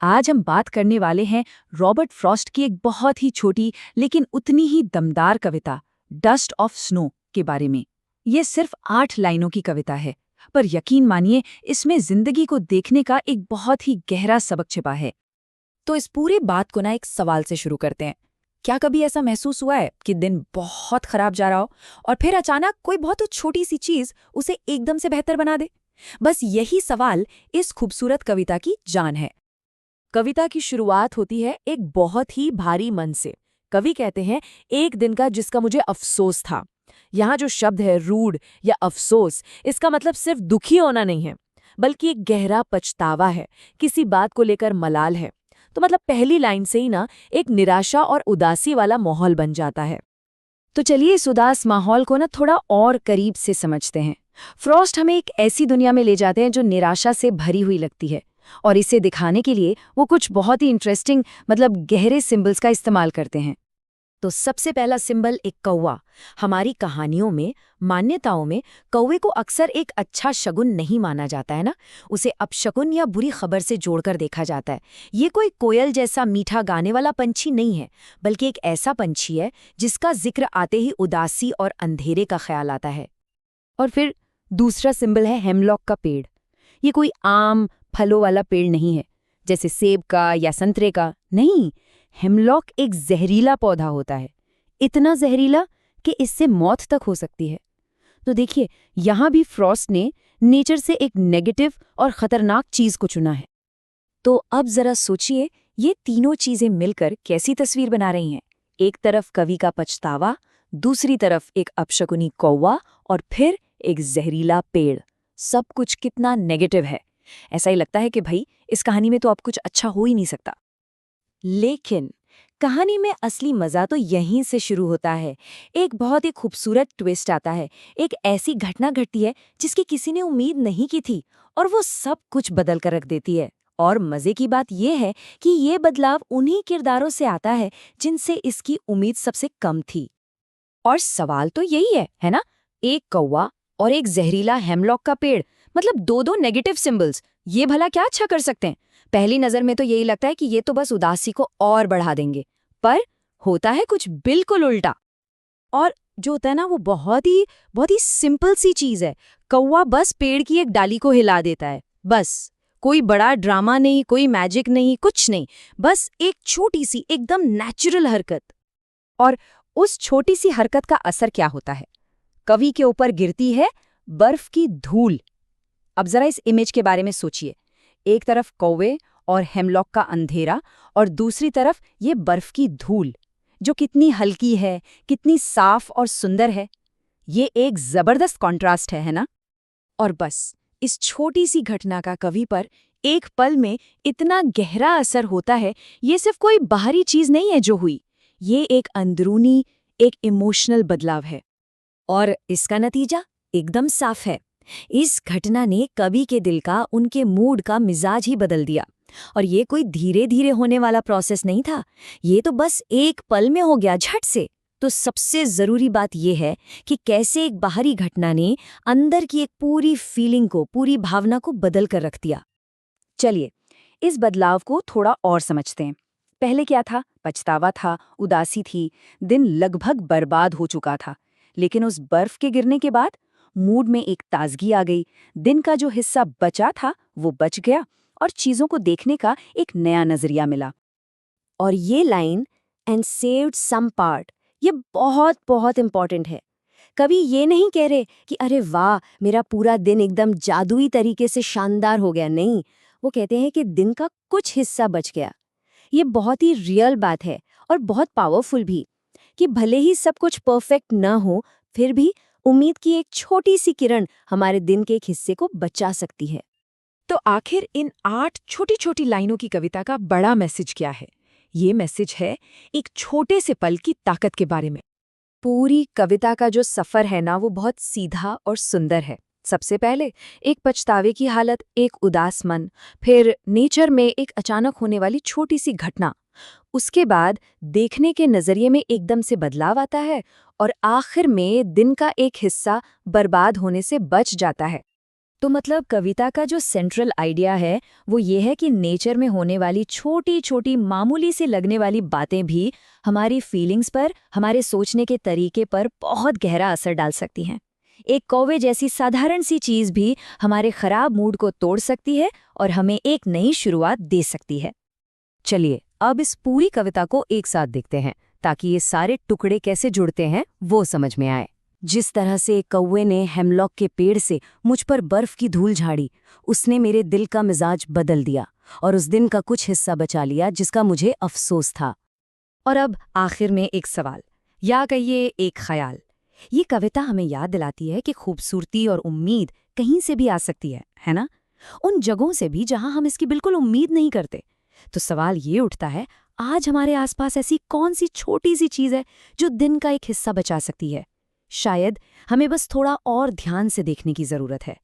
आज हम बात करने वाले हैं रॉबर्ट फ्रॉस्ट की एक बहुत ही छोटी लेकिन उतनी ही दमदार कविता डस्ट ऑफ स्नो के बारे में। ये सिर्फ 8 लाइनों की कविता है, पर यकीन मानिए इसमें जिंदगी को देखने का एक बहुत ही गहरा सबक छिपा है। तो इस पूरी बात को ना एक सवाल से शुरू करते हैं। क्या कभी ऐसा महसूस हुआ है कि दिन बहुत खराब जा रहा हो और फिर अचानक कोई बहुत छोटी सी चीज उसे एकदम से बेहतर बना दे? बस यही सवाल इस खूबसूरत कविता की जान है। कविता की शुरुआत होती है एक बहुत ही भारी मन से। कवि कहते हैं, एक दिन का जिसका मुझे अफसोस था। यहाँ जो शब्द है रूड या अफसोस, इसका मतलब सिर्फ दुखी होना नहीं है, बल्कि एक गहरा पछतावा है, किसी बात को लेकर मलाल है। तो मतलब पहली लाइन से ही ना एक निराशा और उदासी वाला माहौल बन जाता है। तो चलिए इस उदास माहौल को ना थोड़ा और करीब से समझते हैं। फ्रॉस्ट हमें एक ऐसी दुनिया में ले जाते हैं जो निराशा से भरी हुई लगती है, और इसे दिखाने के लिए वो कुछ बहुत ही इंटरेस्टिंग गहरे सिंबल्स का इस्तेमाल करते हैं। तो सबसे पहला सिंबल एक कौवा। हमारी कहानियों में, मान्यताओं में कौवे को अक्सर एक अच्छा शगुन नहीं माना जाता है ना। उसे अपशगुन या बुरी खबर से जोड़कर देखा जाता है। ये कोई कोयल जैसा मीठा गाने वाला पंछी नहीं है, बल्कि एक ऐसा पंछी है जिसका जिक्र आते ही उदासी और अंधेरे का ख्याल आता है। और फिर दूसरा सिंबल है हेमलॉक का पेड़। ये कोई आम फलों वाला पेड़ नहीं है, जैसे सेब का या संतरे का। नहीं, हेमलॉक एक जहरीला पौधा होता है, इतना जहरीला कि इससे मौत तक हो सकती है। तो देखिए, यहाँ भी फ्रॉस्ट ने नेचर से एक नेगेटिव और खतरनाक चीज को चुना है। तो अब जरा सोचिए, ये तीनों चीजें मिलकर कैसी तस्वीर बना रही हैं। एक तरफ कवि का पछतावा, दूसरी तरफ एक अपशकुनी कौवा, और फिर एक जहरीला पेड़। सब कुछ कितना नेगेटिव है। ऐसा ही लगता है कि भाई इस कहानी में तो अब कुछ अच्छा हो ही नहीं सकता। लेकिन कहानी में असली मजा तो यहीं से शुरू होता है। एक बहुत ही खूबसूरत ट्विस्ट आता है। एक ऐसी घटना घटती है जिसकी किसी ने उम्मीद नहीं की थी, और वो सब कुछ बदल कर रख देती है। और मजे की बात यह है कि ये बदलाव उन्हीं किरदारों से आता है जिनसे इसकी उम्मीद सबसे कम थी। और सवाल तो यही है ना? एक कौवा और एक जहरीला हेमलॉक का पेड़, मतलब दो नेगेटिव सिंबल्स, ये भला क्या अच्छा कर सकते हैं? पहली नजर में तो यही लगता है कि ये तो बस उदासी को और बढ़ा देंगे, पर होता है कुछ बिल्कुल उल्टा। और जो होता है ना, वो बहुत ही सिंपल सी चीज है। कौवा बस पेड़ की एक डाली को हिला देता है, बस। कोई बड़ा ड्रामा नहीं, कोई मैजिक नहीं, कुछ नहीं, बस एक छोटी सी एकदम नेचुरल हरकत। और उस छोटी सी हरकत का असर क्या होता है? कवि के ऊपर गिरती है बर्फ की धूल। अब जरा इस इमेज के बारे में सोचिए। एक तरफ कौवे और हेमलॉक का अंधेरा, और दूसरी तरफ ये बर्फ की धूल, जो कितनी हल्की है, कितनी साफ और सुंदर है। ये एक जबरदस्त कॉन्ट्रास्ट है ना? और बस इस छोटी सी घटना का कवि पर एक पल में इतना गहरा असर होता है। ये सिर्फ कोई बाहरी चीज नहीं है जो हुई, ये एक अंदरूनी, एक इमोशनल बदलाव है। और इसका नतीजा एकदम साफ है। इस घटना ने कवि के दिल का, उनके मूड का मिजाज ही बदल दिया। और ये कोई धीरे धीरे होने वाला प्रोसेस नहीं था, ये तो बस एक पल में हो गया, झट से। तो सबसे जरूरी बात यह है कि कैसे एक बाहरी घटना ने अंदर की एक पूरी फीलिंग को, पूरी भावना को बदल कर रख दिया। चलिए इस बदलाव को थोड़ा और समझते हैं। पहले क्या था? पछतावा था, उदासी थी, दिन लगभग बर्बाद हो चुका था। लेकिन उस बर्फ के गिरने के बाद मूड में एक ताजगी आ गई। दिन का जो हिस्सा बचा था वो बच गया, और चीजों को देखने का एक नया नजरिया मिला। और ये line, and saved some part, ये बहुत बहुत इंपॉर्टेंट है। कभी ये नहीं कह रहे कि अरे वाह, मेरा पूरा दिन एकदम जादुई तरीके से शानदार हो गया। नहीं, वो कहते हैं कि दिन का कुछ हिस्सा बच गया। ये बहुत ही रियल बात है और बहुत पावरफुल भी, कि भले ही सब कुछ परफेक्ट न हो, फिर भी उम्मीद की एक छोटी सी किरण हमारे दिन के एक हिस्से को बचा सकती है। तो आखिर इन 8 छोटी छोटी लाइनों की कविता का बड़ा मैसेज क्या है? ये मैसेज है एक छोटे से पल की ताकत के बारे में। पूरी कविता का जो सफर है ना, वो बहुत सीधा और सुंदर है। सबसे पहले एक पछतावे की हालत, एक उदास मन, फिर नेचर में एक अचानक होने वाली छोटी सी घटना, उसके बाद देखने के नजरिए में एकदम से बदलाव आता है, और आखिर में दिन का एक हिस्सा बर्बाद होने से बच जाता है। तो मतलब कविता का जो सेंट्रल आइडिया है वो ये है कि नेचर में होने वाली छोटी छोटी मामूली से लगने वाली बातें भी हमारी फीलिंग्स पर, हमारे सोचने के तरीके पर बहुत गहरा असर डाल सकती हैं। एक कौवे जैसी साधारण सी चीज भी हमारे खराब मूड को तोड़ सकती है और हमें एक नई शुरुआत दे सकती है। चलिए अब इस पूरी कविता को एक साथ देखते हैं ताकि ये सारे टुकड़े कैसे जुड़ते हैं वो समझ में आए। जिस तरह से कौवे ने हेमलॉक के पेड़ से मुझ पर बर्फ की धूल झाड़ी, उसने मेरे दिल का मिजाज बदल दिया और उस दिन का कुछ हिस्सा बचा लिया जिसका मुझे अफसोस था। और अब आखिर में एक सवाल, या कहिए एक ख्याल। ये कविता हमें याद दिलाती है कि खूबसूरती और उम्मीद कहीं से भी आ सकती है ना? उन जगहों से भी जहां हम इसकी बिल्कुल उम्मीद नहीं करते। तो सवाल ये उठता है, आज हमारे आसपास ऐसी कौन सी छोटी सी चीज है जो दिन का एक हिस्सा बचा सकती है? शायद हमें बस थोड़ा और ध्यान से देखने की जरूरत है।